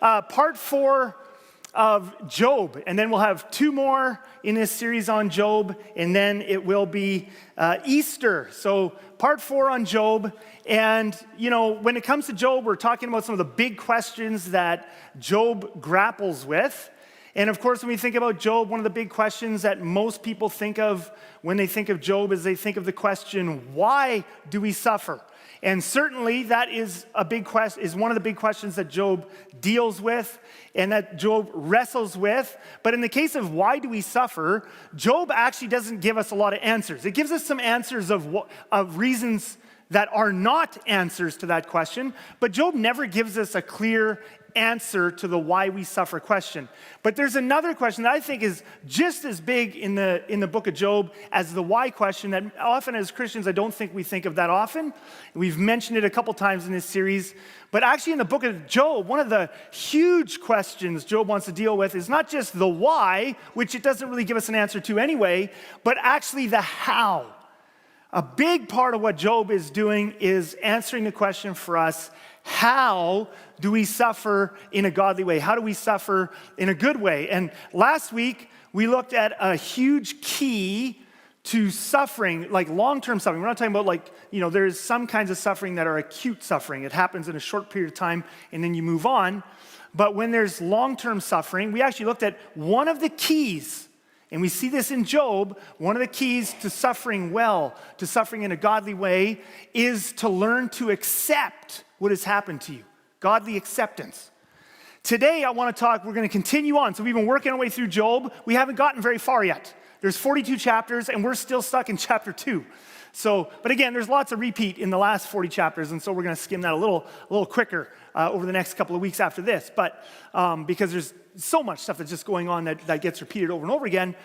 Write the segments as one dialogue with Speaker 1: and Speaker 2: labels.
Speaker 1: part 4 of Job, and then we'll have 2 more in this series on Job, and then it will be Easter. So part 4 on Job, and when it comes to Job, we're talking about some of the big questions that Job grapples with. And of course, when we think about Job, one of the big questions that most people think of when they think of Job is they think of the question, why do we suffer? And certainly that is one of the big questions that Job deals with and that Job wrestles with. But in the case of why do we suffer, Job actually doesn't give us a lot of answers. It gives us some answers of reasons that are not answers to that question, but Job never gives us a clear answer to the why we suffer question. But there's another question that I think is just as big in the book of Job as the why question that often as Christians I don't think we think of that often. We've mentioned it a couple times in this series, but actually in the book of Job, one of the huge questions Job wants to deal with is not just the why, which it doesn't really give us an answer to anyway, but actually the how. A big part of what Job is doing is answering the question for us, how do we suffer in a godly way? How do we suffer in a good way? And last week, we looked at a huge key to suffering, like long-term suffering. We're not talking about there's some kinds of suffering that are acute suffering. It happens in a short period of time, and then you move on. But when there's long-term suffering, we actually looked at one of the keys. And we see this in Job. One of the keys to suffering well, to suffering in a godly way, is to learn to accept what has happened to you. Godly acceptance. Today, we're going to continue on. So we've been working our way through Job. We haven't gotten very far yet. There's 42 chapters, and we're still stuck in chapter 2. But again, there's lots of repeat in the last 40 chapters, and so we're going to skim that a little quicker over the next couple of weeks after this. But because there's so much stuff that's just going on that gets repeated over and over again.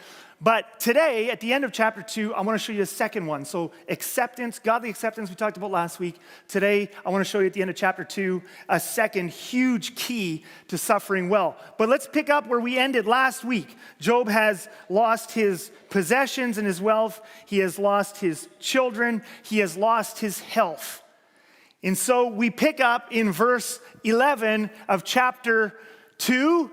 Speaker 1: But today, at the end of chapter 2, I want to show you the second one. So acceptance, godly acceptance we talked about last week. Today, I want to show you at the end of chapter 2, a second huge key to suffering well. But let's pick up where we ended last week. Job has lost his possessions and his wealth. He has lost his children. He has lost his health. And so we pick up in verse 11 of chapter 2,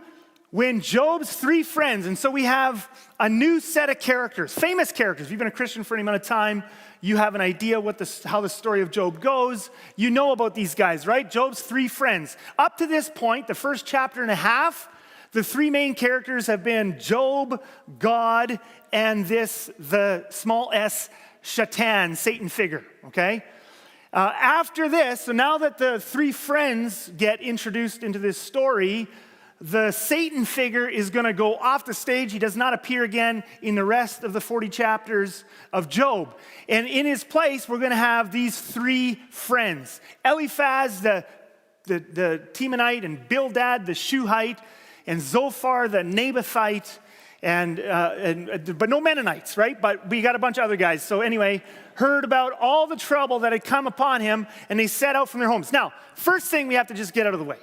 Speaker 1: when Job's 3 friends, and so we have a new set of characters, famous characters. If you've been a Christian for any amount of time, you have an idea how the story of Job goes. You know about these guys, right? Job's 3 friends. Up to this point, the first chapter and a half, the 3 main characters have been Job, God, and the small s, Shaitan, Satan figure, okay? After this, so now that the 3 friends get introduced into this story, the Satan figure is going to go off the stage. He does not appear again in the rest of the 40 chapters of Job. And in his place, we're going to have these 3 friends. Eliphaz, the Temanite, and Bildad, the Shuhite, and Zophar, the Nabothite, but no Mennonites, right? But we got a bunch of other guys. So anyway, heard about all the trouble that had come upon him, and they set out from their homes. Now, first thing we have to just get out of the way.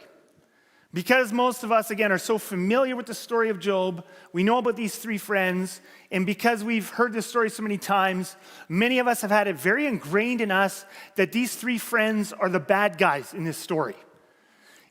Speaker 1: Because most of us, again, are so familiar with the story of Job, we know about these 3 friends, and because we've heard this story so many times, many of us have had it very ingrained in us that these 3 friends are the bad guys in this story.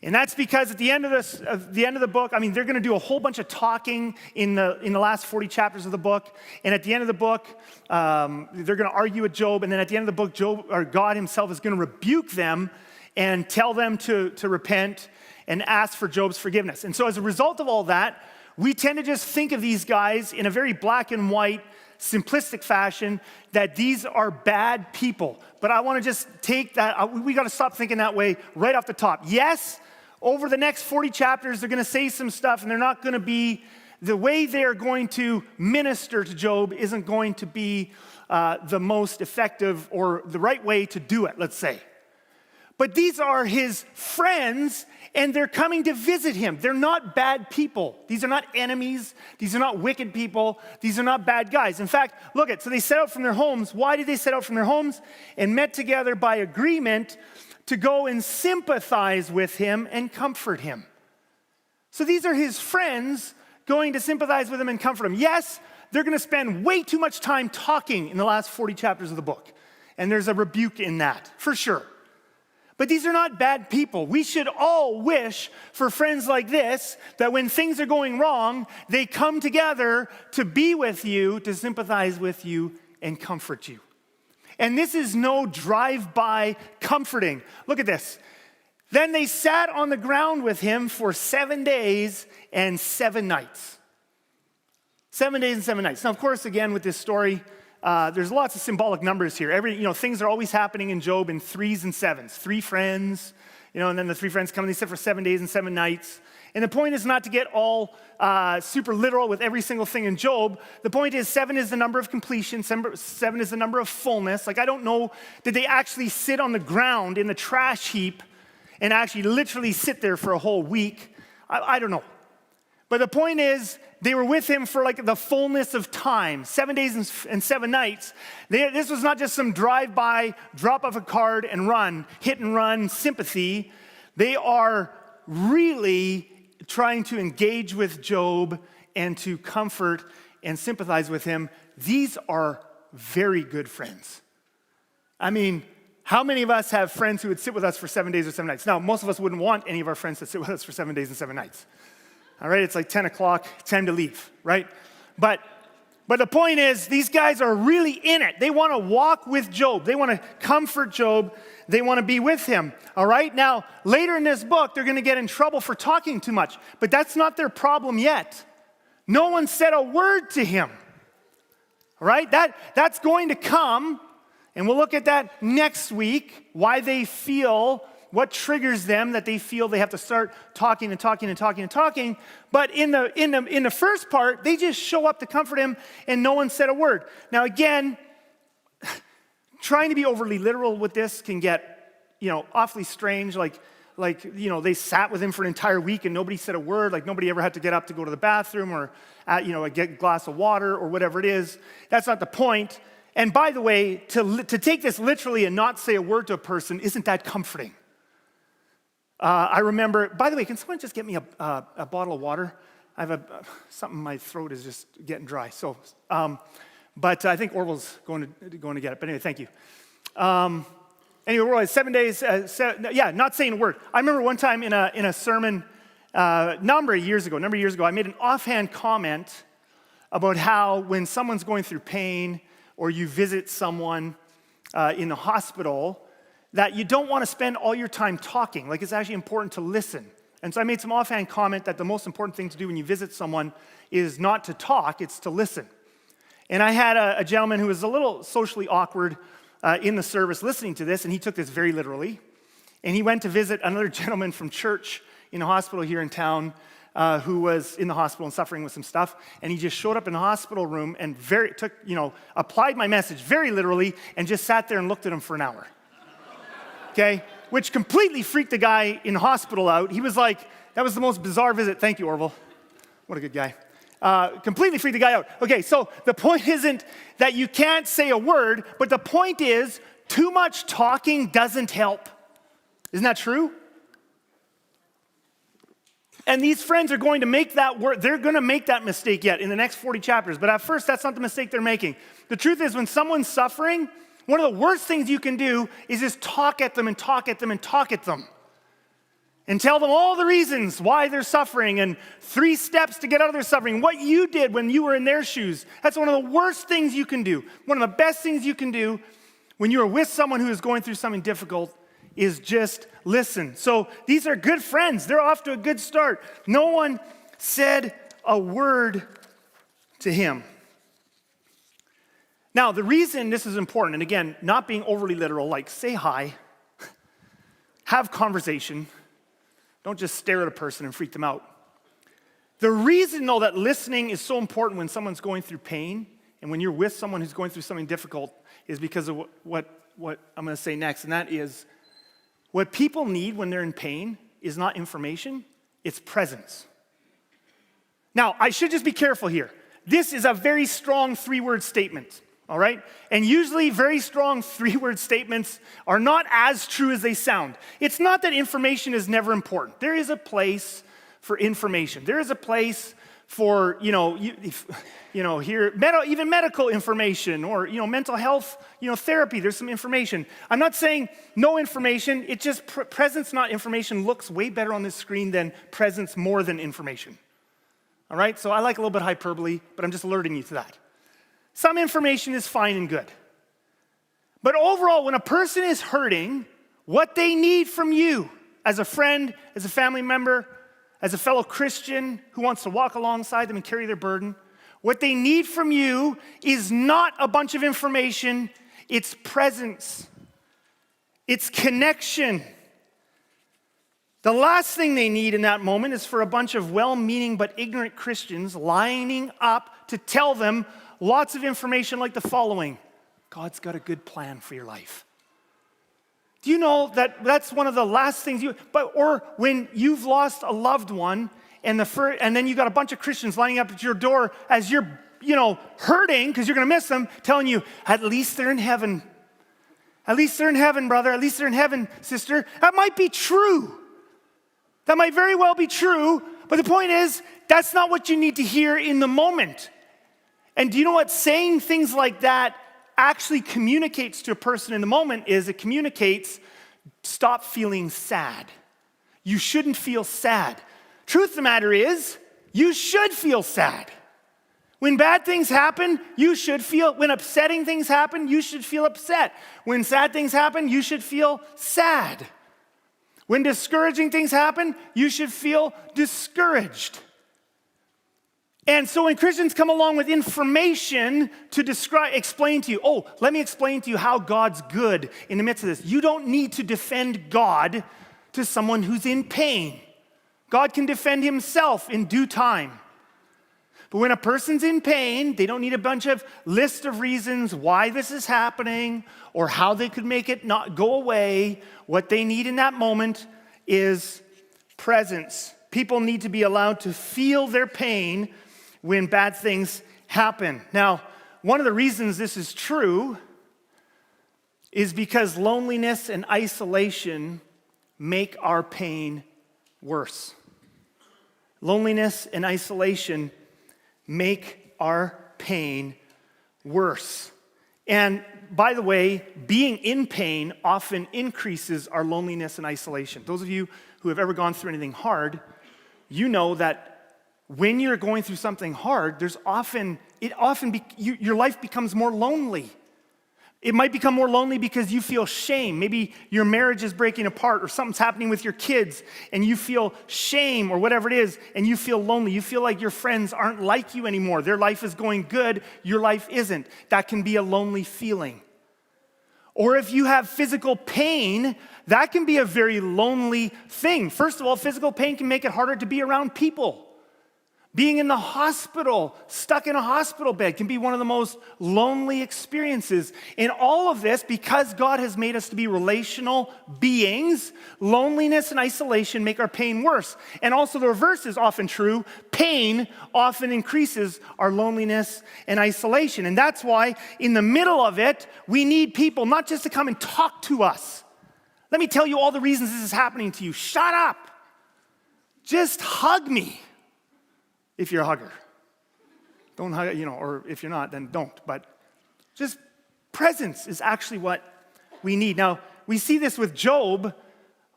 Speaker 1: And that's because at the end of the book, they're going to do a whole bunch of talking in the last 40 chapters of the book, and at the end of the book, they're going to argue with Job, and then at the end of the book, God himself is going to rebuke them and tell them to repent and ask for Job's forgiveness. And so as a result of all that, we tend to just think of these guys in a very black and white, simplistic fashion, that these are bad people. But I want to just take that, we got to stop thinking that way right off the top. Yes, over the next 40 chapters, they're going to say some stuff, and they're not going to be, the way they're going to minister to Job isn't going to be the most effective or the right way to do it, let's say. But these are his friends, and they're coming to visit him. They're not bad people. These are not enemies. These are not wicked people. These are not bad guys. In fact, look at, so they set out from their homes. Why did they set out from their homes? And met together by agreement to go and sympathize with him and comfort him. So these are his friends going to sympathize with him and comfort him. Yes, they're going to spend way too much time talking in the last 40 chapters of the book. And there's a rebuke in that, for sure. But these are not bad people. We should all wish for friends like this, that when things are going wrong, they come together to be with you, to sympathize with you, and comfort you. And this is no drive-by comforting. Look at this. Then they sat on the ground with him for 7 days and 7 nights. 7 days and 7 nights. Now, of course, again, with this story, there's lots of symbolic numbers here. Things are always happening in Job in 3s and 7s. 3 friends, and then the 3 friends come and they sit for 7 days and 7 nights. And the point is not to get all super literal with every single thing in Job. The point is 7 is the number of completion. 7 is the number of fullness. Like, I don't know, did they actually sit on the ground in the trash heap and actually literally sit there for a whole week? I don't know. But the point is, they were with him for like the fullness of time, 7 days and 7 nights. This was not just some drive-by, drop off a card and run, hit and run sympathy. They are really trying to engage with Job and to comfort and sympathize with him. These are very good friends. I mean, how many of us have friends who would sit with us for 7 days or 7 nights? Now, most of us wouldn't want any of our friends to sit with us for 7 days and 7 nights. All right, it's like 10 o'clock, time to leave, right? But the point is, these guys are really in it. They want to walk with Job. They want to comfort Job. They want to be with him, all right? Now, later in this book, they're going to get in trouble for talking too much, but that's not their problem yet. No one said a word to him, all right? That's going to come, and we'll look at that next week, why they feel, what triggers them that they feel they have to start talking and talking and talking and talking. But in the first part, they just show up to comfort him and no one said a word. Now again, trying to be overly literal with this can get, awfully strange. Like, they sat with him for an entire week and nobody said a word. Like nobody ever had to get up to go to the bathroom or, get a glass of water or whatever it is. That's not the point. And by the way, to take this literally and not say a word to a person, isn't that comforting? I remember, by the way, can someone just get me a bottle of water? I have something, my throat is just getting dry. So, but I think Orville's going to get it. But anyway, thank you. Anyway, we're 7 days, not saying a word. I remember one time in a sermon a number of years ago, I made an offhand comment about how when someone's going through pain or you visit someone in the hospital, that you don't want to spend all your time talking. Like, it's actually important to listen. And so I made some offhand comment that the most important thing to do when you visit someone is not to talk, it's to listen. And I had a gentleman who was a little socially awkward in the service listening to this, and he took this very literally. And he went to visit another gentleman from church in a hospital here in town who was in the hospital and suffering with some stuff. And he just showed up in the hospital room and applied my message very literally and just sat there and looked at him for an hour. Okay, which completely freaked the guy in the hospital out. He was like, that was the most bizarre visit. Thank you, Orville. What a good guy. Completely freaked the guy out. Okay, so the point isn't that you can't say a word, but the point is too much talking doesn't help. Isn't that true? And these friends are going to make that word, they're going to make that mistake yet in the next 40 chapters. But at first, that's not the mistake they're making. The truth is, when someone's suffering, one of the worst things you can do is just talk at them and talk at them and talk at them. And tell them all the reasons why they're suffering and 3 steps to get out of their suffering. What you did when you were in their shoes. That's one of the worst things you can do. One of the best things you can do when you are with someone who is going through something difficult is just listen. So these are good friends. They're off to a good start. No one said a word to him. Now, the reason this is important, and again, not being overly literal, like say hi, have conversation, don't just stare at a person and freak them out. The reason, though, that listening is so important when someone's going through pain and when you're with someone who's going through something difficult is because of what I'm going to say next, and that is what people need when they're in pain is not information, it's presence. Now, I should just be careful here. This is a very strong 3-word statement. All right? And usually very strong 3-word statements are not as true as they sound. It's not that information is never important. There is a place for information. There is a place for, even medical information or, mental health, therapy. There's some information. I'm not saying no information. It just presence, not information, looks way better on this screen than presence more than information. All right? So I like a little bit of hyperbole, but I'm just alerting you to that. Some information is fine and good. But overall, when a person is hurting, what they need from you as a friend, as a family member, as a fellow Christian who wants to walk alongside them and carry their burden, what they need from you is not a bunch of information, it's presence. It's connection. The last thing they need in that moment is for a bunch of well-meaning but ignorant Christians lining up to tell them lots of information like the following: God's got a good plan for your life. Do you know that that's one of the last things or when you've lost a loved one and then you got a bunch of Christians lining up at your door as you're, hurting because you're going to miss them, telling you, at least they're in heaven. At least they're in heaven, brother. At least they're in heaven, sister. That might be true. That might very well be true. But the point is, that's not what you need to hear in the moment. And do you know what? Saying things like that actually communicates to a person in the moment is it communicates, stop feeling sad. You shouldn't feel sad. Truth of the matter is, you should feel sad. When bad things happen, when upsetting things happen, you should feel upset. When sad things happen, you should feel sad. When discouraging things happen, you should feel discouraged. And so when Christians come along with information to explain to you, let me explain to you how God's good in the midst of this. You don't need to defend God to someone who's in pain. God can defend himself in due time. But when a person's in pain, they don't need a bunch of list of reasons why this is happening or how they could make it not go away. What they need in that moment is presence. People need to be allowed to feel their pain when bad things happen. Now, one of the reasons this is true is because loneliness and isolation make our pain worse. Loneliness and isolation make our pain worse. And by the way, being in pain often increases our loneliness and isolation. Those of you who have ever gone through anything hard, you know that when you're going through something hard, your life becomes more lonely. It might become more lonely because you feel shame. Maybe your marriage is breaking apart or something's happening with your kids and you feel shame or whatever it is and you feel lonely. You feel like your friends aren't like you anymore. Their life is going good, your life isn't. That can be a lonely feeling. Or if you have physical pain, that can be a very lonely thing. First of all, physical pain can make it harder to be around people. Being in the hospital, stuck in a hospital bed, can be one of the most lonely experiences. In all of this, because God has made us to be relational beings, loneliness and isolation make our pain worse. And also the reverse is often true. Pain often increases our loneliness and isolation. And that's why in the middle of it, we need people not just to come and talk to us. Let me tell you all the reasons this is happening to you. Shut up. Just hug me. If you're a hugger. Don't hug, or if you're not, then don't. But just presence is actually what we need. Now, we see this with Job.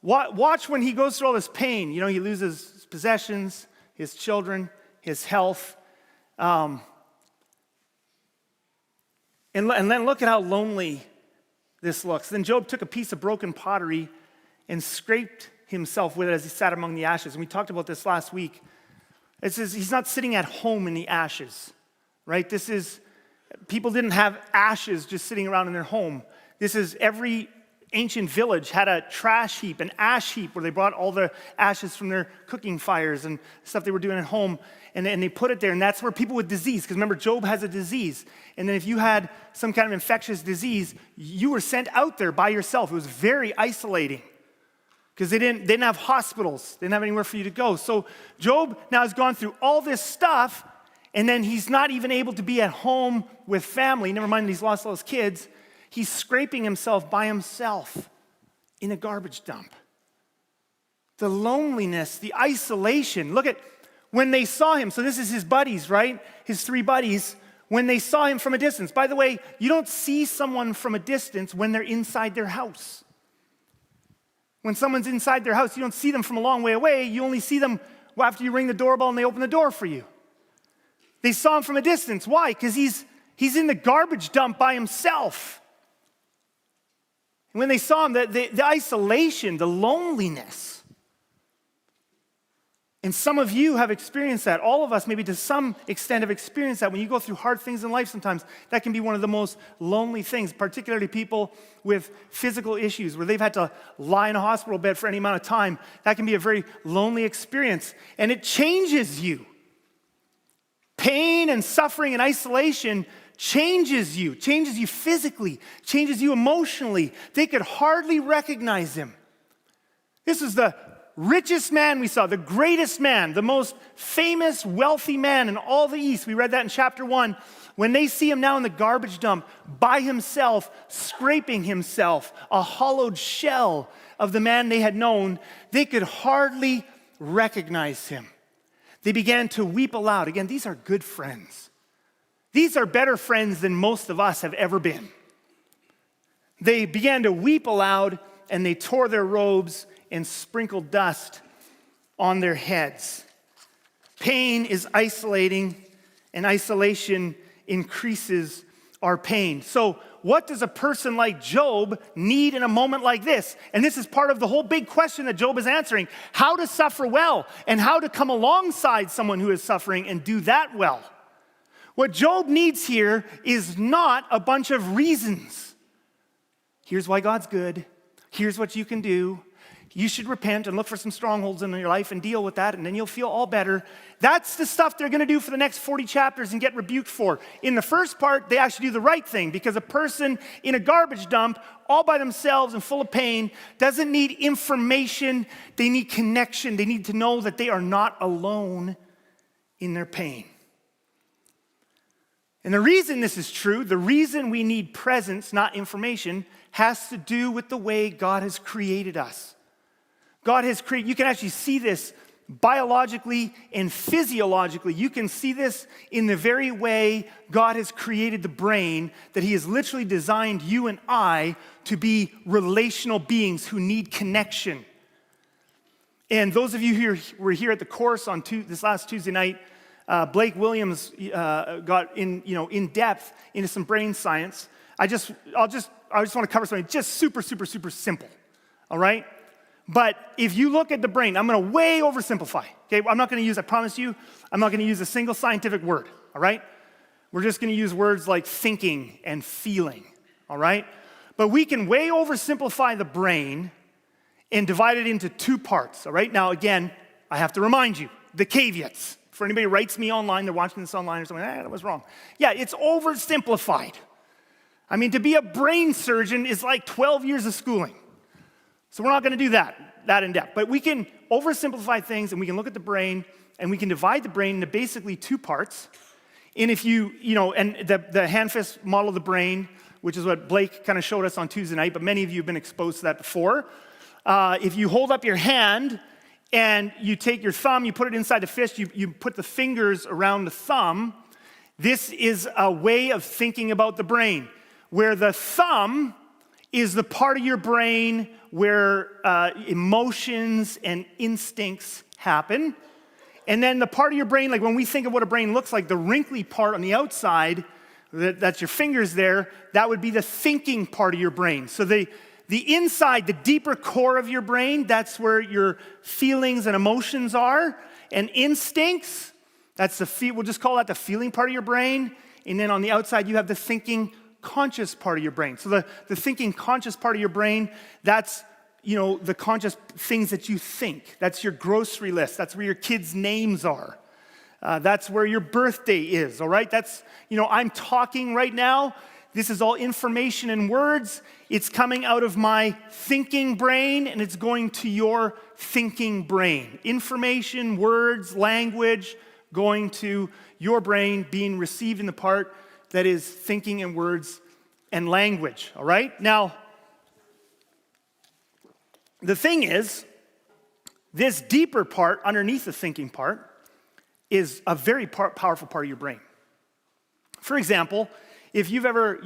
Speaker 1: Watch when he goes through all this pain. He loses his possessions, his children, his health. And then look at how lonely this looks. Then Job took a piece of broken pottery and scraped himself with it as he sat among the ashes. And we talked about this last week. It says he's not sitting at home in the ashes, right? People didn't have ashes just sitting around in their home. Every ancient village had a trash heap, an ash heap, where they brought all the ashes from their cooking fires and stuff they were doing at home, and they put it there, and that's where people with disease, because remember, Job has a disease, and then if you had some kind of infectious disease, you were sent out there by yourself. It was very isolating. Because they didn't have hospitals. They didn't have anywhere for you to go. So Job now has gone through all this stuff, and then he's not even able to be at home with family. Never mind that he's lost all his kids. He's scraping himself by himself in a garbage dump. The loneliness, the isolation. Look at when they saw him, so this is his buddies, right? His 3 buddies, when they saw him from a distance. By the way, you don't see someone from a distance when they're inside their house. When someone's inside their house, you don't see them from a long way away. You only see them after you ring the doorbell and they open the door for you. They saw him from a distance. Why? Because he's in the garbage dump by himself. And when they saw him, the isolation, the loneliness. And some of you have experienced that. All of us, maybe to some extent, have experienced that. When you go through hard things in life sometimes, that can be one of the most lonely things, particularly people with physical issues where they've had to lie in a hospital bed for any amount of time. That can be a very lonely experience, and it changes you. Pain and suffering and isolation changes you physically, changes you emotionally. They could hardly recognize him. This is the richest man we saw, the greatest man, the most famous, wealthy man in all the East. We read that in chapter 1. When they see him now in the garbage dump by himself, scraping himself, a hollowed shell of the man they had known, they could hardly recognize him. They began to weep aloud. Again, these are good friends. These are better friends than most of us have ever been. They began to weep aloud, and they tore their robes and sprinkled dust on their heads. Pain is isolating, and isolation increases our pain. So what does a person like Job need in a moment like this? And this is part of the whole big question that Job is answering. How to suffer well, and how to come alongside someone who is suffering and do that well. What Job needs here is not a bunch of reasons. Here's why God's good. Here's what you can do. You should repent and look for some strongholds in your life and deal with that, and then you'll feel all better. That's the stuff they're going to do for the next 40 chapters and get rebuked for. In the first part, they actually do the right thing, because a person in a garbage dump, all by themselves and full of pain, doesn't need information. They need connection. They need to know that they are not alone in their pain. And the reason this is true, the reason we need presence, not information, has to do with the way God has created us. God has created, you can actually see this biologically and physiologically. You can see this in the very way God has created the brain, that he has literally designed you and I to be relational beings who need connection. And those of you who were here at the course on this last Tuesday night, Blake Williams got in depth into some brain science. I just want to cover something just super simple, all right? But if you look at the brain, I'm going to way oversimplify, okay? I'm not going to use, I promise you, I'm not going to use a single scientific word, all right? We're just going to use words like thinking and feeling, all right? But we can way oversimplify the brain and divide it into 2 parts, all right? Now, again, I have to remind you, the caveats. For anybody who writes me online, they're watching this online or something, that was wrong. Yeah, it's oversimplified. I mean, to be a brain surgeon is like 12 years of schooling. So we're not going to do that in depth. But we can oversimplify things, and we can look at the brain, and we can divide the brain into basically 2 parts. And if and the hand-fist model of the brain, which is what Blake kind of showed us on Tuesday night, but many of you have been exposed to that before. If you hold up your hand and you take your thumb, you put it inside the fist, you put the fingers around the thumb, this is a way of thinking about the brain, where the thumb is the part of your brain where emotions and instincts happen. And then the part of your brain, like when we think of what a brain looks like, the wrinkly part on the outside, that's your fingers there, that would be the thinking part of your brain. So the inside, the deeper core of your brain, that's where your feelings and emotions are. And instincts, we'll just call that the feeling part of your brain. And then on the outside, you have the thinking conscious part of your brain. So the thinking conscious part of your brain, that's the conscious things that you think. That's your grocery list. That's where your kids' names are. That's where your birthday is, all right? That's, I'm talking right now. This is all information and words. It's coming out of my thinking brain, and it's going to your thinking brain. Information, words, language, going to your brain, being received in the part that is thinking and words and language, all right? Now, the thing is, this deeper part underneath the thinking part, is a very powerful part of your brain. For example, if you've ever,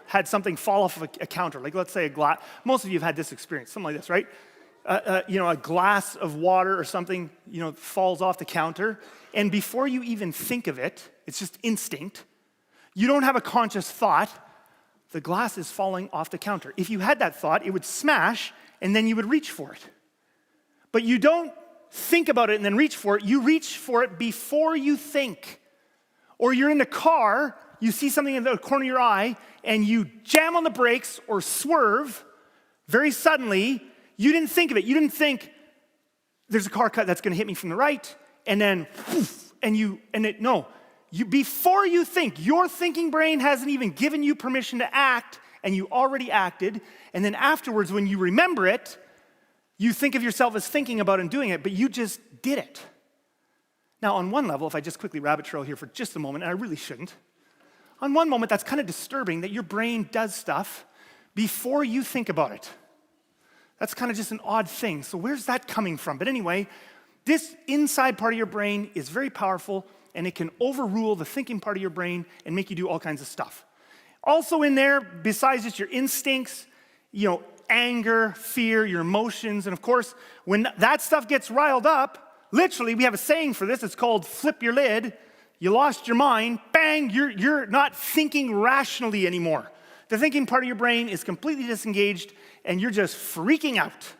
Speaker 1: had something fall off of a counter, like let's say a glass, most of you have had this experience, something like this, right? A glass of water or something, falls off the counter, and before you even think of it, it's just instinct. You don't have a conscious thought, the glass is falling off the counter. If you had that thought, it would smash, and then you would reach for it. But you don't think about it and then reach for it. You reach for it before you think. Or you're in the car, you see something in the corner of your eye, and you jam on the brakes or swerve very suddenly. You didn't think of it. You didn't think, there's a car cut that's going to hit me from the right, and then, poof, before you think, your thinking brain hasn't even given you permission to act, and you already acted, and then afterwards, when you remember it, you think of yourself as thinking about and doing it, but you just did it. Now, on one level, if I just quickly rabbit trail here for just a moment, and I really shouldn't, on one moment, that's kind of disturbing that your brain does stuff before you think about it. That's kind of just an odd thing. So where's that coming from? But anyway, this inside part of your brain is very powerful, and it can overrule the thinking part of your brain and make you do all kinds of stuff. Also in there, besides just your instincts, anger, fear, your emotions, and of course, when that stuff gets riled up, literally, we have a saying for this, it's called flip your lid. You lost your mind, bang, you're not thinking rationally anymore. The thinking part of your brain is completely disengaged, and you're just freaking out,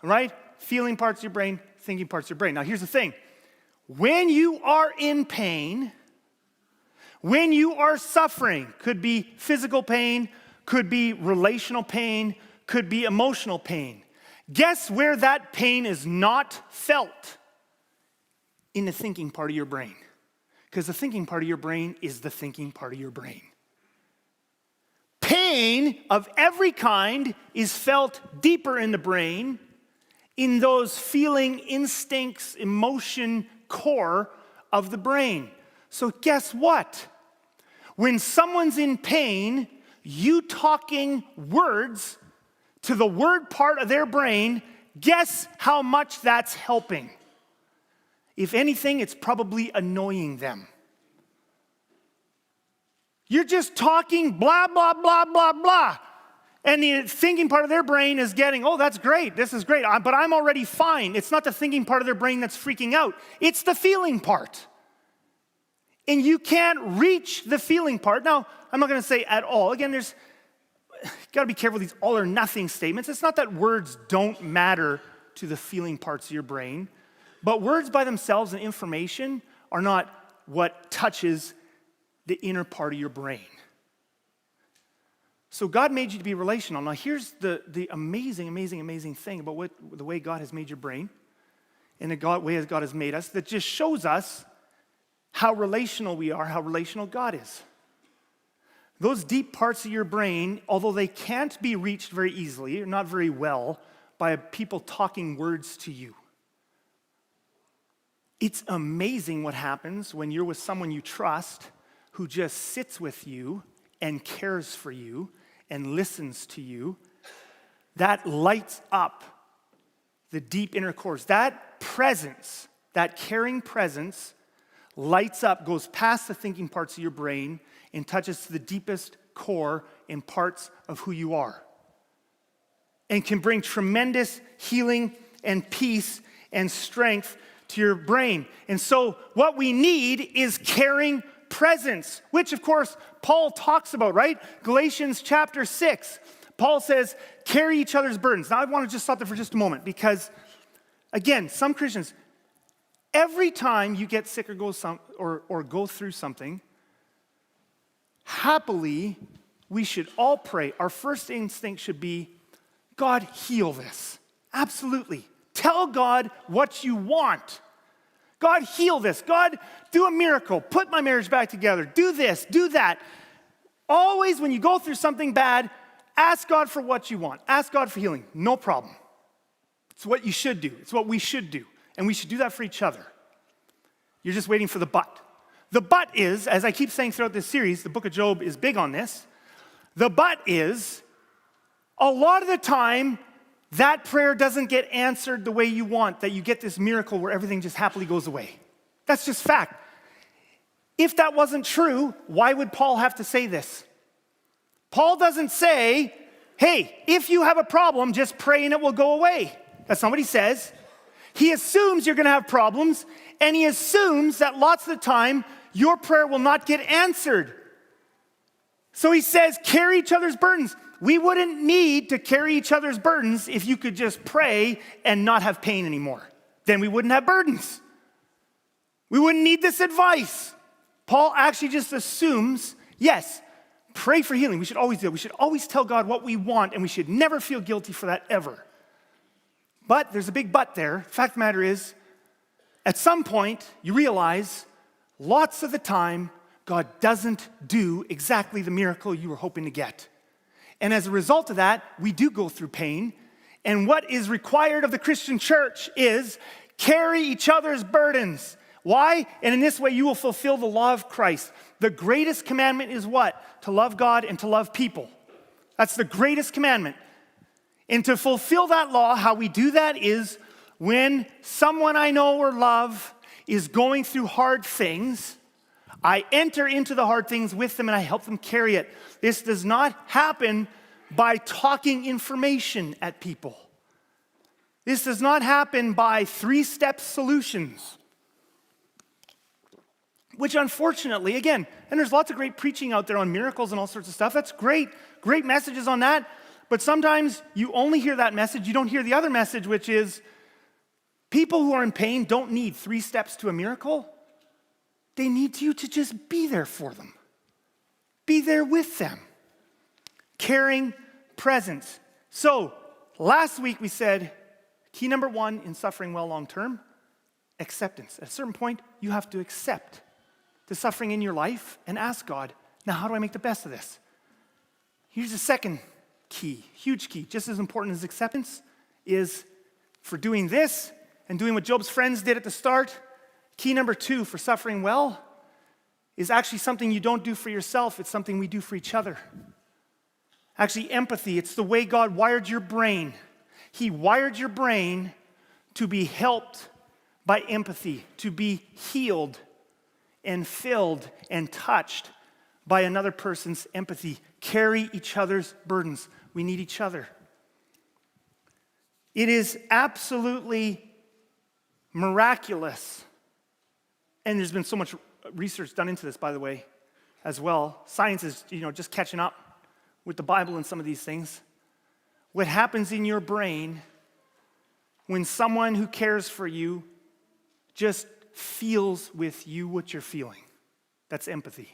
Speaker 1: all right? Feeling parts of your brain, thinking parts of your brain. Now, here's the thing. When you are in pain, when you are suffering, could be physical pain, could be relational pain, could be emotional pain. Guess where that pain is not felt? In the thinking part of your brain. Because the thinking part of your brain is the thinking part of your brain. Pain of every kind is felt deeper in the brain, in those feeling instincts, emotion core of the brain. So guess what? When someone's in pain, you talking words to the word part of their brain, guess how much that's helping? If anything, it's probably annoying them. You're just talking blah, blah, blah, blah, blah. And the thinking part of their brain is getting, oh, that's great, this is great, but I'm already fine. It's not the thinking part of their brain that's freaking out. It's the feeling part. And you can't reach the feeling part. Now, I'm not going to say at all. Again, there's got to be careful with these all or nothing statements. It's not that words don't matter to the feeling parts of your brain, but words by themselves and information are not what touches the inner part of your brain. So God made you to be relational. Now here's the amazing thing about the way God has made your brain and the way God has made us that just shows us how relational we are, how relational God is. Those deep parts of your brain, although they can't be reached very easily or not very well by people talking words to you, it's amazing what happens when you're with someone you trust who just sits with you and cares for you and listens to you. That lights up the deep inner cores. That presence, that caring presence, lights up, goes past the thinking parts of your brain and touches to the deepest core and parts of who you are. And can bring tremendous healing and peace and strength to your brain. And so what we need is caring presence, which of course Paul talks about, right? Galatians chapter 6. Paul says, carry each other's burdens. Now I want to just stop there for just a moment because, again, some Christians, every time you get sick or go through something, happily, we should all pray. Our first instinct should be, God, heal this. Absolutely. Tell God what you want. God, heal this. God, do a miracle. Put my marriage back together. Do this, do that. Always when you go through something bad, ask God for what you want. Ask God for healing. No problem. It's what you should do. It's what we should do. And we should do that for each other. You're just waiting for the but. The but is, as I keep saying throughout this series, the book of Job is big on this. The but is, a lot of the time, that prayer doesn't get answered the way you want, that you get this miracle where everything just happily goes away. That's just fact. If that wasn't true, why would Paul have to say this? Paul doesn't say, hey, if you have a problem, just pray and it will go away. That's not what he says. He assumes you're going to have problems, and he assumes that lots of the time your prayer will not get answered. So he says, carry each other's burdens. We wouldn't need to carry each other's burdens if you could just pray and not have pain anymore. Then we wouldn't have burdens. We wouldn't need this advice. Paul actually just assumes, yes, pray for healing. We should always do it. We should always tell God what we want, and we should never feel guilty for that ever. But there's a big but there. The fact of the matter is, at some point, you realize lots of the time, God doesn't do exactly the miracle you were hoping to get. And as a result of that, we do go through pain. And what is required of the Christian church is carry each other's burdens. Why? And in this way, you will fulfill the law of Christ. The greatest commandment is what? To love God and to love people. That's the greatest commandment. And to fulfill that law, how we do that is when someone I know or love is going through hard things, I enter into the hard things with them and I help them carry it. This does not happen by talking information at people. This does not happen by three-step solutions. Which unfortunately, again, and there's lots of great preaching out there on miracles and all sorts of stuff. That's great. Great messages on that. But sometimes you only hear that message. You don't hear the other message, which is people who are in pain don't need 3 steps to a miracle. They need you to just be there for them. Be there with them. Caring presence. So, last week we said, key number 1 in suffering well long term, acceptance. At a certain point, you have to accept the suffering in your life and ask God, now how do I make the best of this? Here's the second key, huge key, just as important as acceptance, is for doing this and doing what Job's friends did at the start. Key number 2 for suffering well is actually something you don't do for yourself. It's something we do for each other. Actually, empathy, it's the way God wired your brain. He wired your brain to be helped by empathy, to be healed and filled and touched by another person's empathy. Carry each other's burdens. We need each other. It is absolutely miraculous. And there's been so much research done into this, by the way, as well. Science is, just catching up with the Bible and some of these things. What happens in your brain when someone who cares for you just feels with you what you're feeling. That's empathy.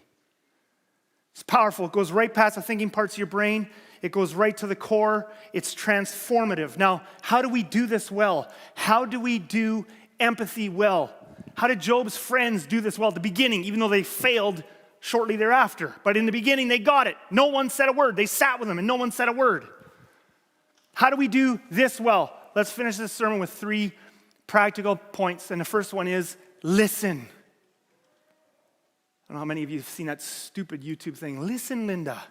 Speaker 1: It's powerful. It goes right past the thinking parts of your brain. It goes right to the core. It's transformative. Now, how do we do this well? How do we do empathy well? How did Job's friends do this well at the beginning, even though they failed shortly thereafter? But in the beginning, they got it. No one said a word. They sat with them, and no one said a word. How do we do this well? Let's finish this sermon with 3 practical points. And the first one is listen. I don't know how many of you have seen that stupid YouTube thing. Listen, Linda.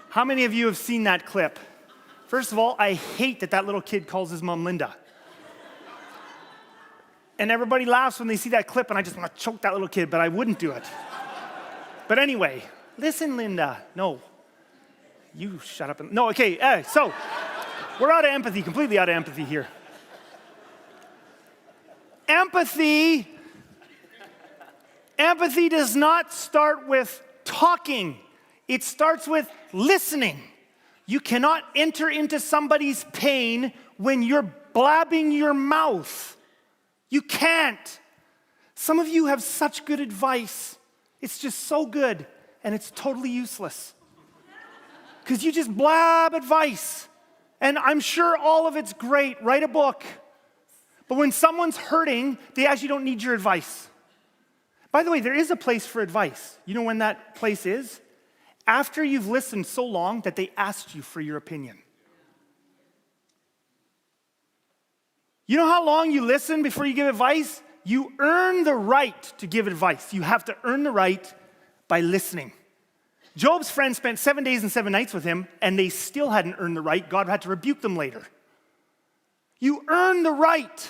Speaker 1: How many of you have seen that clip? First of all, I hate that little kid calls his mom Linda. And everybody laughs when they see that clip, and I just want to choke that little kid, but I wouldn't do it. But anyway, listen, Linda. No. You shut up. No, okay. So we're out of empathy, completely out of empathy here. Empathy does not start with talking. It starts with listening. You cannot enter into somebody's pain when you're blabbing your mouth. You can't. Some of you have such good advice. It's just so good, and it's totally useless. Because you just blab advice. And I'm sure all of it's great. Write a book. But when someone's hurting, they actually don't need your advice. By the way, there is a place for advice. You know when that place is? After you've listened so long that they asked you for your opinion. You know how long you listen before you give advice? You earn the right to give advice. You have to earn the right by listening. Job's friends spent 7 days and 7 nights with him, and they still hadn't earned the right. God had to rebuke them later. You earn the right.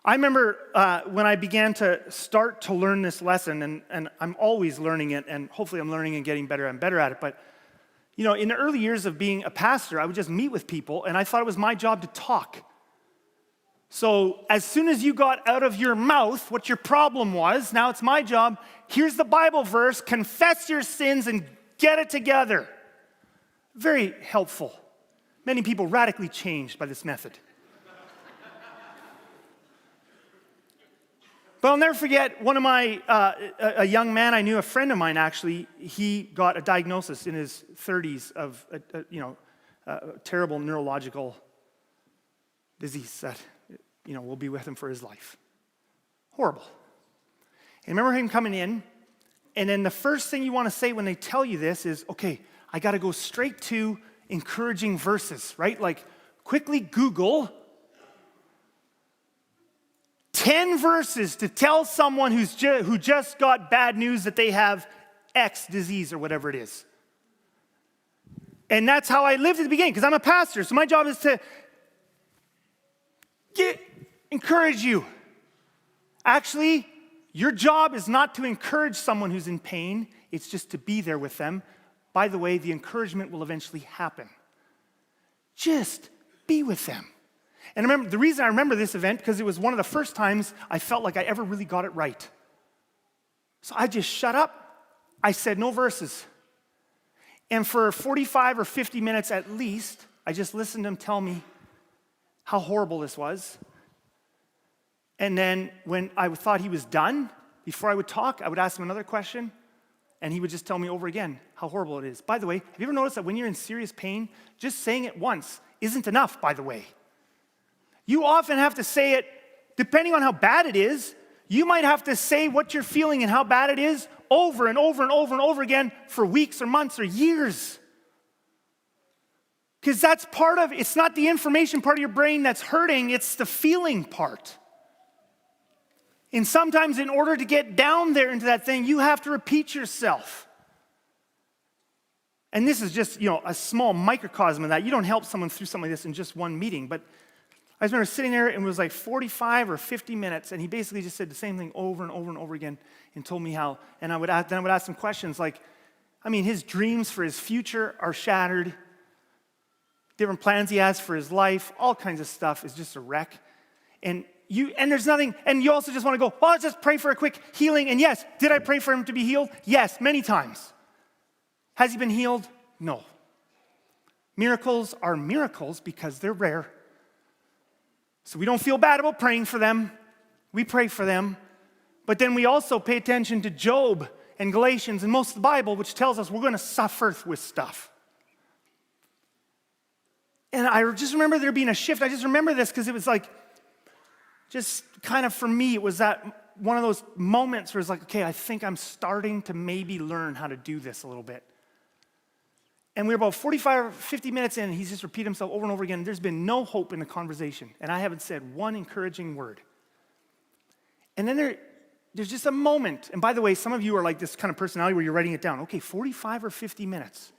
Speaker 1: I remember when I began to start to learn this lesson, and I'm always learning it, and hopefully I'm learning and getting better and better at it, but in the early years of being a pastor, I would just meet with people, and I thought it was my job to talk. So as soon as you got out of your mouth what your problem was, now it's my job. Here's the Bible verse, confess your sins and get it together. Very helpful. Many people radically changed by this method. But I'll never forget one of my, a young man I knew, a friend of mine actually, he got a diagnosis in his 30s of a terrible neurological disease that will be with him for his life. Horrible. And I remember him coming in, and then the first thing you want to say when they tell you this is, okay, I got to go straight to encouraging verses, right? Like, quickly Google 10 verses to tell someone who just got bad news that they have X disease or whatever it is. And that's how I lived at the beginning, because I'm a pastor, so my job is to encourage you. Actually, your job is not to encourage someone who's in pain, it's just to be there with them. By the way, the encouragement will eventually happen. Just be with them. And the reason I remember this event, because it was one of the first times I felt like I ever really got it right. So I just shut up. I said no verses. And for 45 or 50 minutes at least, I just listened to him tell me how horrible this was. And then when I thought he was done, before I would talk, I would ask him another question, and he would just tell me over again how horrible it is. By the way, have you ever noticed that when you're in serious pain, just saying it once isn't enough, by the way? You often have to say it, depending on how bad it is, you might have to say what you're feeling and how bad it is over and over and over and over again for weeks or months or years. Because that's part of, it's not the information part of your brain that's hurting, it's the feeling part. And sometimes in order to get down there into that thing, you have to repeat yourself. And this is just, a small microcosm of that. You don't help someone through something like this in just one meeting, but I remember sitting there, and it was like 45 or 50 minutes, and he basically just said the same thing over and over and over again and told me how. And I would ask him questions like, his dreams for his future are shattered. Different plans he has for his life, all kinds of stuff is just a wreck. And there's nothing, and you also just want to go, let's just pray for a quick healing. And yes, did I pray for him to be healed? Yes, many times. Has he been healed? No. Miracles are miracles because they're rare. So we don't feel bad about praying for them. We pray for them. But then we also pay attention to Job and Galatians and most of the Bible, which tells us we're going to suffer with stuff. And I just remember there being a shift. I just remember this because it was like, just kind of for me, it was that one of those moments where it's like, okay, I think I'm starting to maybe learn how to do this a little bit. And we were about 45 or 50 minutes in, and he's just repeated himself over and over again. There's been no hope in the conversation, and I haven't said one encouraging word. And then there's just a moment, and by the way, some of you are like this kind of personality where you're writing it down. Okay, 45 or 50 minutes.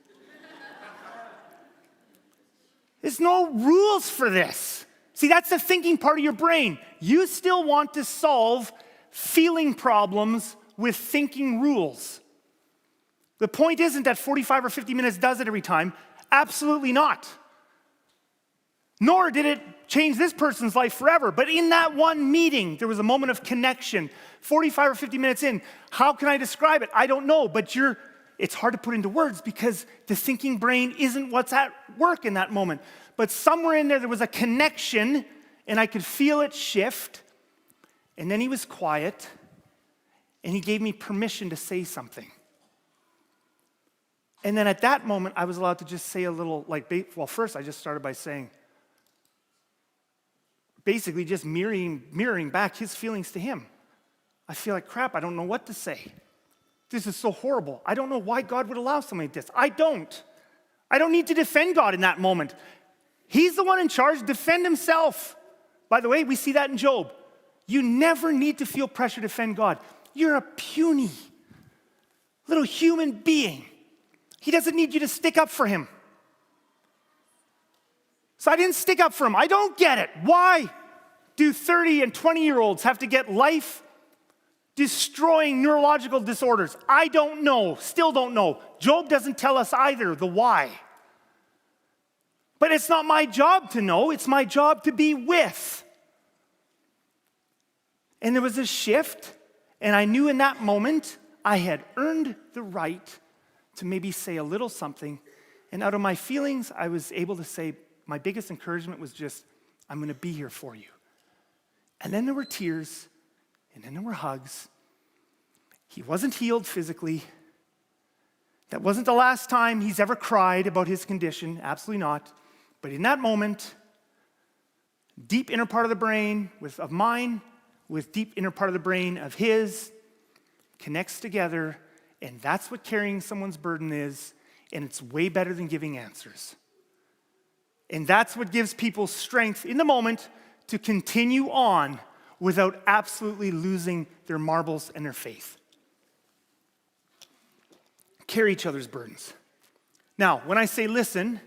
Speaker 1: There's no rules for this. See, that's the thinking part of your brain. You still want to solve feeling problems with thinking rules. The point isn't that 45 or 50 minutes does it every time. Absolutely not. Nor did it change this person's life forever. But in that one meeting, there was a moment of connection. 45 or 50 minutes in, how can I describe it? I don't know, but it's hard to put into words because the thinking brain isn't what's at work in that moment. But somewhere in there was a connection, and I could feel it shift. And then he was quiet, and he gave me permission to say something. And then at that moment, I was allowed to just say a little, first I just started by saying, basically just mirroring back his feelings to him. I feel like crap, I don't know what to say. This is so horrible. I don't know why God would allow something like this. I don't need to defend God in that moment. He's the one in charge, defend himself. By the way, we see that in Job. You never need to feel pressure to defend God. You're a puny little human being. He doesn't need you to stick up for him. So I didn't stick up for him. I don't get it. Why? do 30 and 20-year-olds have to get life-destroying neurological disorders? I don't know, still don't know. Job doesn't tell us either the why. But it's not my job to know, it's my job to be with. And there was a shift, and I knew in that moment I had earned the right to maybe say a little something. And out of my feelings, I was able to say, my biggest encouragement was just, I'm going to be here for you. And then there were tears, and then there were hugs. He wasn't healed physically. That wasn't the last time he's ever cried about his condition, absolutely not. But in that moment, deep inner part of the brain of mine with deep inner part of the brain of his connects together, and that's what carrying someone's burden is, and it's way better than giving answers. And that's what gives people strength in the moment to continue on without absolutely losing their marbles and their faith. Carry each other's burdens. Now, when I say listen,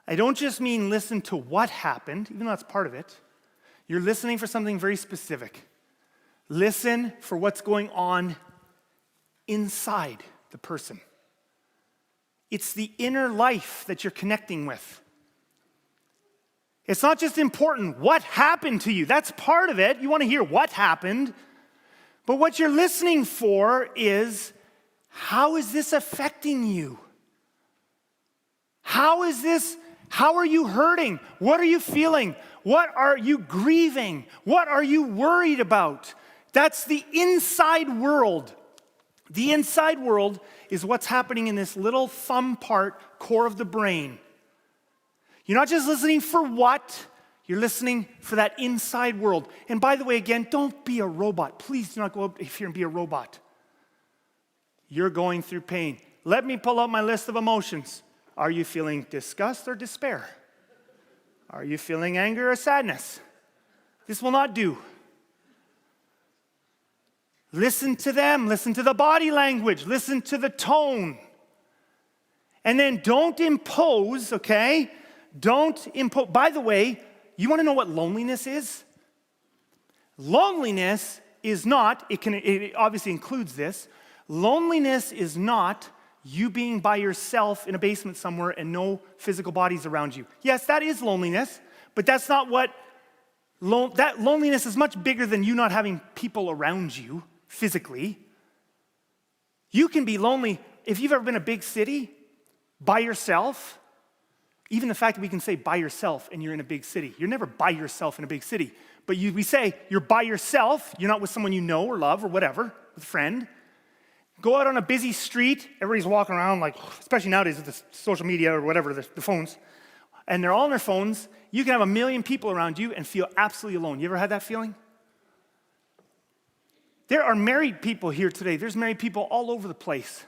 Speaker 1: I don't just mean listen to what happened, even though that's part of it. You're listening for something very specific. Listen for what's going on inside the person. It's the inner life that you're connecting with. It's not just important what happened to you. That's part of it. You want to hear what happened. But what you're listening for is, how is this affecting you? How are you hurting? What are you feeling? What are you grieving? What are you worried about? That's the inside world. The inside world is what's happening in this little thumb part, core of the brain. You're not just listening for what, you're listening for that inside world. And by the way, again, don't be a robot. Please do not go up here and be a robot. You're going through pain. Let me pull out my list of emotions. Are you feeling disgust or despair? Are you feeling anger or sadness? This will not do. Listen to them. Listen to the body language. Listen to the tone. And then don't impose, okay? Don't impose. By the way, you want to know what loneliness is? Loneliness is not, it obviously includes this. Loneliness is not you being by yourself in a basement somewhere and no physical bodies around you. Yes, that is loneliness, but that's not what, that loneliness is much bigger than you not having people around you physically. You can be lonely if you've ever been in a big city by yourself. Even the fact that we can say by yourself and you're in a big city. You're never by yourself in a big city. But we say you're by yourself, you're not with someone you know or love or whatever, with a friend. Go out on a busy street, everybody's walking around like, especially nowadays with the social media or whatever, the phones, and they're all on their phones. You can have 1 million people around you and feel absolutely alone. You ever had that feeling? There are married people here today. There's married people all over the place.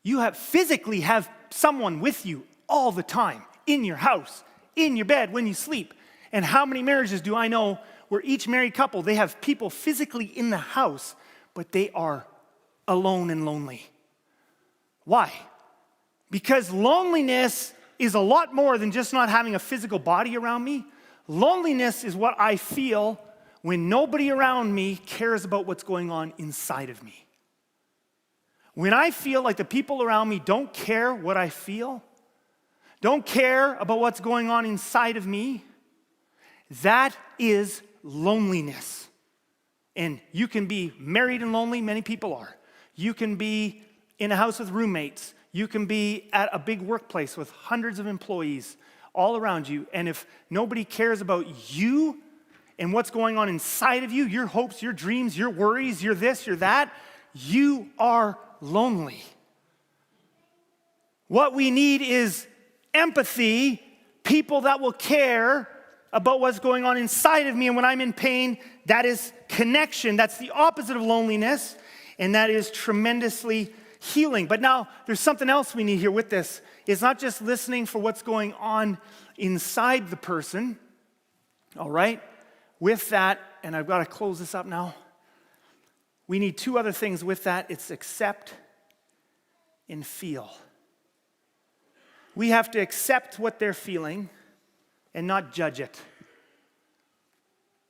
Speaker 1: You physically have someone with you all the time, in your house, in your bed, when you sleep. And how many marriages do I know where each married couple, they have people physically in the house, but they are alone and lonely. Why? Because loneliness is a lot more than just not having a physical body around me. Loneliness is what I feel when nobody around me cares about what's going on inside of me. When I feel like the people around me don't care what I feel, don't care about what's going on inside of me, that is loneliness. And you can be married and lonely, many people are. You can be in a house with roommates. You can be at a big workplace with hundreds of employees all around you. And if nobody cares about you and what's going on inside of you, your hopes, your dreams, your worries, your this, your that, you are lonely. What we need is empathy, people that will care about what's going on inside of me. And when I'm in pain, that is connection. That's the opposite of loneliness. And that is tremendously healing. But now there's something else we need here with this. It's not just listening for what's going on inside the person. All right? With that, and I've got to close this up now, we need two other things with that. It's accept and feel. We have to accept what they're feeling and not judge it.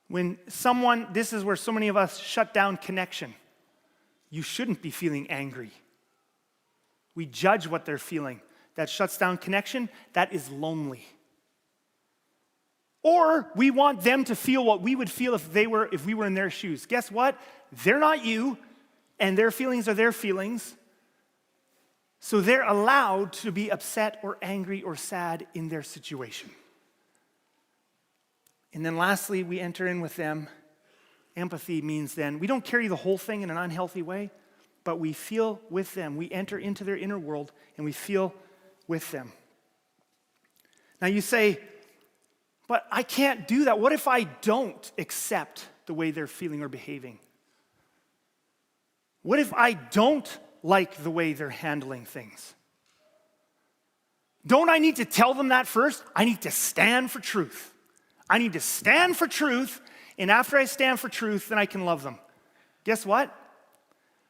Speaker 1: When someone, this is where so many of us shut down connection. You shouldn't be feeling angry. We judge what they're feeling. That shuts down connection. That is lonely. Or we want them to feel what we would feel if we were in their shoes. Guess what? They're not you, and their feelings are their feelings. So they're allowed to be upset or angry or sad in their situation. And then lastly, we enter in with them. Empathy means then we don't carry the whole thing in an unhealthy way, but we feel with them. We enter into their inner world and we feel with them. Now you say, but I can't do that. What if I don't accept the way they're feeling or behaving? What if I don't like the way they're handling things? Don't I need to tell them that first? I need to stand for truth. I need to stand for truth, and after I stand for truth, then I can love them. Guess what?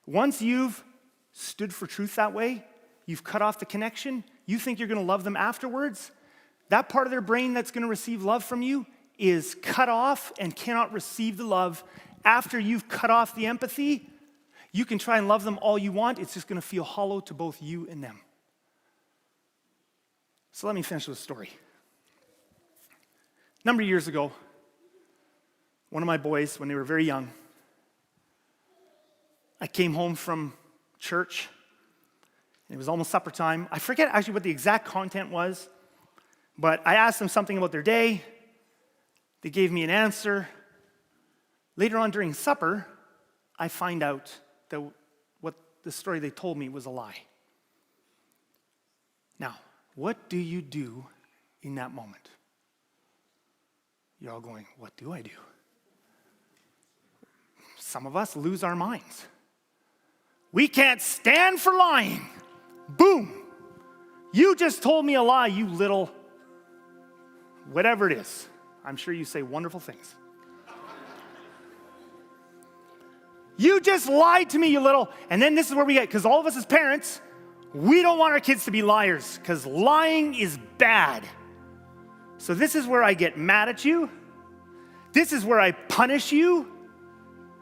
Speaker 1: Once you've stood for truth that way, you've cut off the connection, you think you're going to love them afterwards, that part of their brain that's going to receive love from you is cut off and cannot receive the love. After you've cut off the empathy, you can try and love them all you want. It's just going to feel hollow to both you and them. So let me finish with a story. A number of years ago, one of my boys, when they were very young, I came home from church. It was almost supper time. I forget actually what the exact content was, but I asked them something about their day. They gave me an answer. Later on during supper, I find out that what the story they told me was a lie. Now, what do you do in that moment? You're all going, what do I do? Some of us lose our minds. We can't stand for lying. Boom. You just told me a lie, you little, whatever it is. I'm sure you say wonderful things. You just lied to me, you little, and then this is where we get, because all of us as parents, we don't want our kids to be liars, because lying is bad. So this is where I get mad at you. This is where I punish you,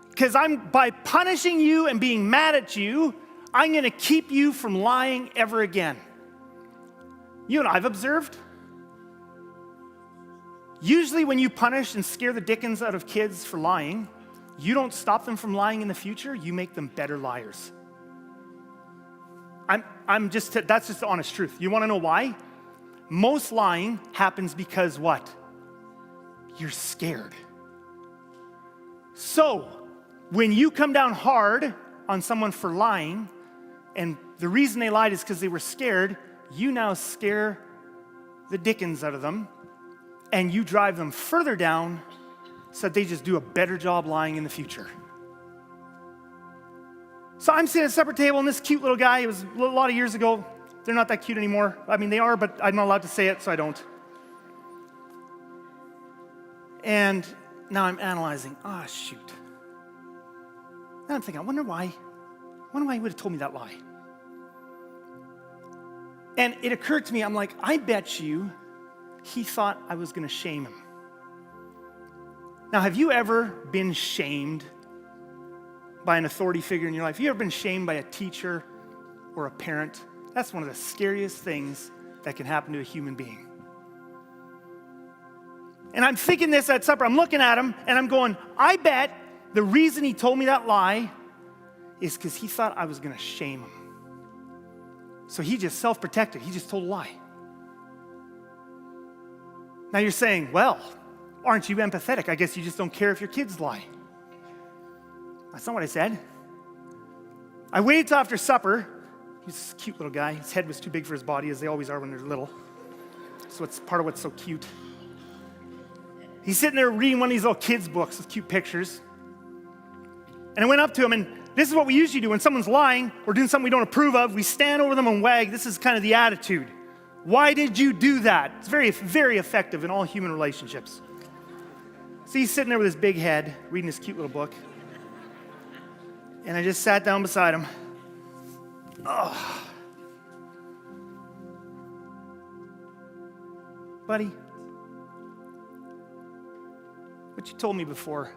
Speaker 1: because by punishing you and being mad at you, I'm going to keep you from lying ever again. You know, I've observed, usually when you punish and scare the dickens out of kids for lying, you don't stop them from lying in the future, you make them better liars. That's just the honest truth. You want to know why? Most lying happens because what? You're scared. So, when you come down hard on someone for lying, and the reason they lied is because they were scared, you now scare the dickens out of them, and you drive them further down so that they just do a better job lying in the future. So I'm sitting at a supper table, and this cute little guy, it was a lot of years ago. They're not that cute anymore. I mean, they are, but I'm not allowed to say it, so I don't. And now I'm analyzing, shoot. Now I'm thinking, I wonder why he would have told me that lie. And it occurred to me, I'm like, I bet you he thought I was going to shame him. Now, have you ever been shamed by an authority figure in your life? Have you ever been shamed by a teacher or a parent? That's one of the scariest things that can happen to a human being. And I'm thinking this at supper. I'm looking at him, and I'm going, I bet the reason he told me that lie is because he thought I was going to shame him. So he just self-protected. He just told a lie. Now you're saying, well, aren't you empathetic? I guess you just don't care if your kids lie. That's not what I said. I waited till after supper. He's a cute little guy. His head was too big for his body, as they always are when they're little. So it's part of what's so cute. He's sitting there reading one of these little kids' books with cute pictures. And I went up to him, and this is what we usually do. When someone's lying or doing something we don't approve of, we stand over them and wag. This is kind of the attitude. Why did you do that? It's very, very effective in all human relationships. So he's sitting there with his big head, reading his cute little book. And I just sat down beside him. Oh. Buddy, what you told me before,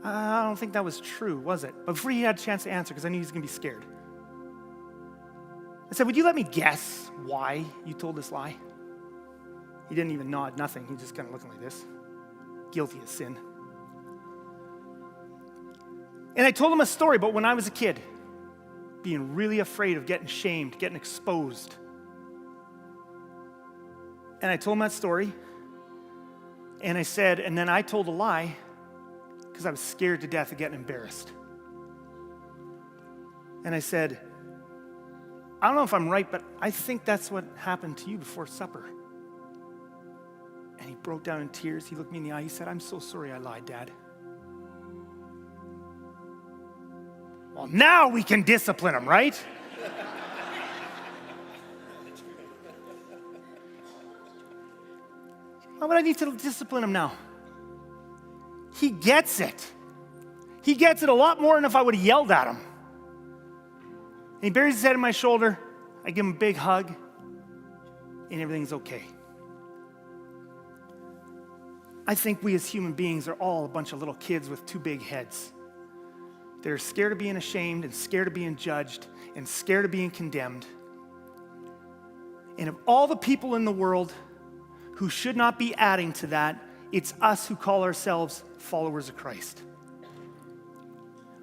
Speaker 1: I don't think that was true, was it? But before he had a chance to answer, because I knew he was going to be scared, I said, would you let me guess why you told this lie? He didn't even nod, nothing. He just kind of looking like this, guilty of sin. And I told him a story about when I was a kid, being really afraid of getting shamed, getting exposed. And I told him that story, and I said, and then I told a lie because I was scared to death of getting embarrassed. And I said, I don't know if I'm right, but I think that's what happened to you before supper. And he broke down in tears. He looked me in the eye. He said, I'm so sorry I lied, Dad. Well, now we can discipline him, right? Why would I need to discipline him now? He gets it. He gets it a lot more than if I would have yelled at him. And he buries his head on my shoulder. I give him a big hug, and everything's okay. I think we as human beings are all a bunch of little kids with two big heads. They're scared of being ashamed and scared of being judged and scared of being condemned. And of all the people in the world who should not be adding to that, it's us who call ourselves followers of Christ.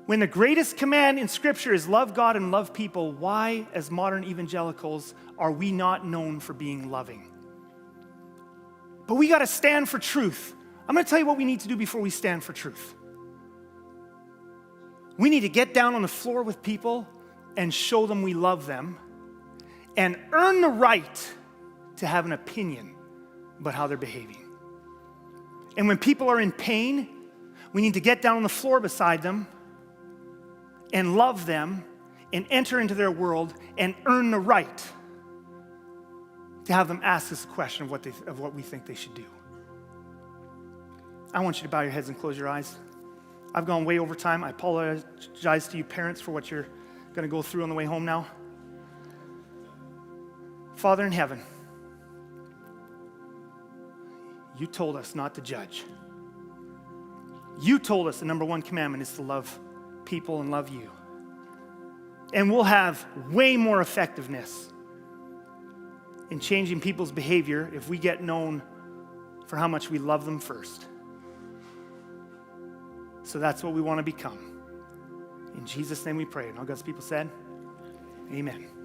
Speaker 1: When the greatest command in Scripture is love God and love people, why, as modern evangelicals, are we not known for being loving? But we got to stand for truth. I'm going to tell you what we need to do before we stand for truth. We need to get down on the floor with people and show them we love them and earn the right to have an opinion about how they're behaving. And when people are in pain, we need to get down on the floor beside them and love them and enter into their world and earn the right to have them ask us a question of what we think they should do. I want you to bow your heads and close your eyes. I've gone way over time. I apologize to you parents for what you're going to go through on the way home now. Father in heaven, you told us not to judge. You told us the number one commandment is to love people and love you. And we'll have way more effectiveness in changing people's behavior if we get known for how much we love them first. So that's what we want to become. In Jesus' name we pray. And all God's people said, amen.